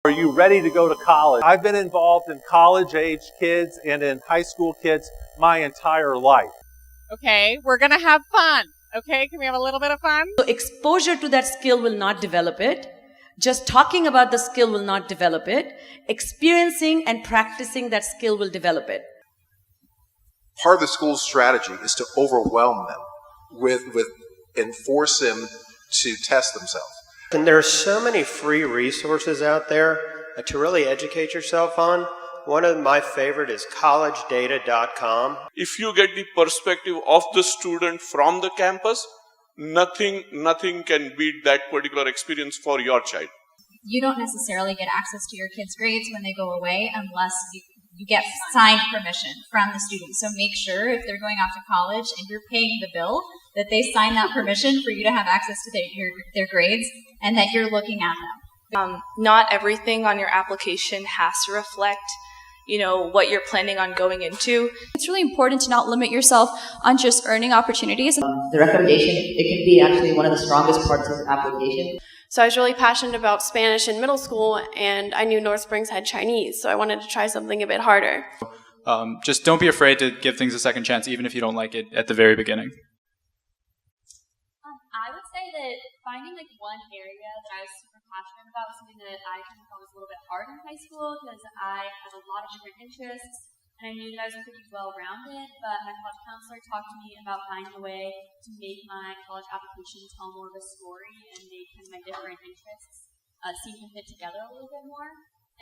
Are you ready to go to college? I've been involved in college-age kids and in high school kids my entire life. Okay, we're going to have fun. Okay, can we have a little bit of fun? So exposure to that skill will not develop it. Just talking about the skill will not develop it. Experiencing and practicing that skill will develop it. Part of the school's strategy is to overwhelm them and force them to test themselves. And there are so many free resources out there to really educate yourself on. One of my favorite is collegedata.com. If you get the perspective of the student from the campus, nothing can beat that particular experience for your child. You don't necessarily get access to your kids' grades when they go away unless you get signed permission from the student. So make sure if they're going off to college and you're paying the bill, that they sign that permission for you to have access to their grades and that you're looking at them. Not everything on your application has to reflect, what you're planning on going into. It's really important to not limit yourself on just earning opportunities. The recommendation, it can be actually one of the strongest parts of the application. So I was really passionate about Spanish in middle school, and I knew North Springs had Chinese, so I wanted to try something a bit harder. Just don't be afraid to give things a second chance, even if you don't like it at the very beginning. I would say that finding one area that I was super passionate about was something that I kind of thought was a little bit hard in high school because I had a lot of different interests and I knew that I was pretty well-rounded, but my college counselor talked to me about finding a way to make my college application tell more of a story and make kind of my different interests seem to fit together a little bit more.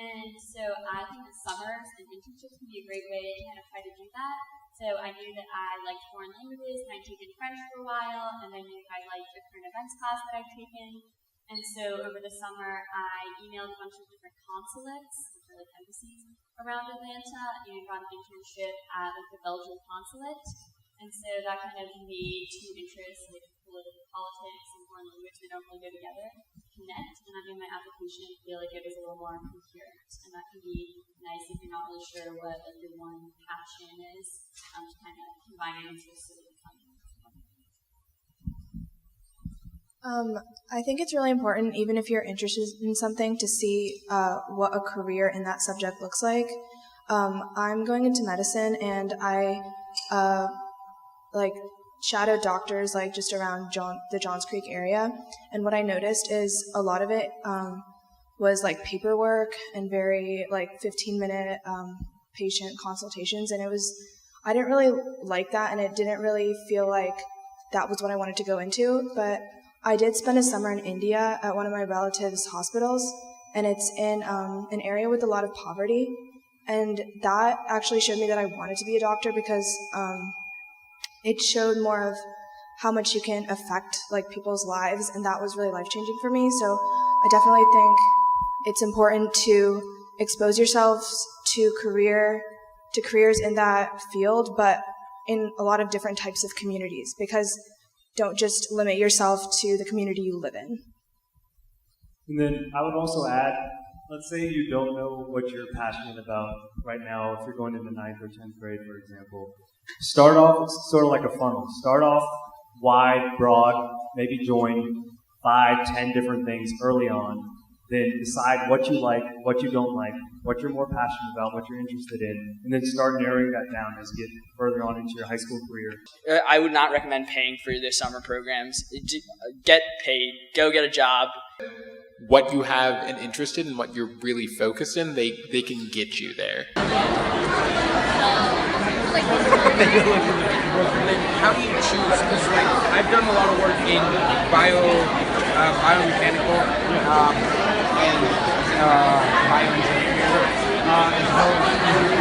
And so I think that summers and internships can be a great way to kind of try to do that. So I knew that I liked foreign languages, and I'd taken French for a while, and I knew I liked the current events class that I'd taken. And so over the summer, I emailed a bunch of different consulates, which are embassies, around Atlanta, and got an internship at the Belgian consulate. And so that kind of made two interests, politics and foreign language, that don't really go together, connect, and that made my application feel like it was a little more coherent. And that can be nice if you're not really sure what your one passion is, to kind of combine it into a sort of I think it's really important, even if you're interested in something, to see what a career in that subject looks like. I'm going into medicine, and I shadow doctors just around the Johns Creek area, and what I noticed is a lot of it was paperwork and very 15-minute patient consultations, and I didn't really like that, and it didn't really feel like that was what I wanted to go into. But I did spend a summer in India at one of my relatives' hospitals, and it's in an area with a lot of poverty, and that actually showed me that I wanted to be a doctor because it showed more of how much you can affect people's lives, and that was really life-changing for me. So I definitely think it's important to expose yourselves to careers in that field, but in a lot of different types of communities, because don't just limit yourself to the community you live in. And then I would also add, let's say you don't know what you're passionate about right now, if you're going into 9th or 10th grade, for example. Start off sort of like a funnel. Start off wide, broad, maybe join 5, 10 different things early on. Then decide what you like, what you don't like, what you're more passionate about, what you're interested in, and then start narrowing that down as you get further on into your high school career. I would not recommend paying for their summer programs. Get paid. Go get a job. What you have an interest in and what you're really focused in, they can get you there. How do you choose? Because I've done a lot of work in biomechanical and bioengineering, as well as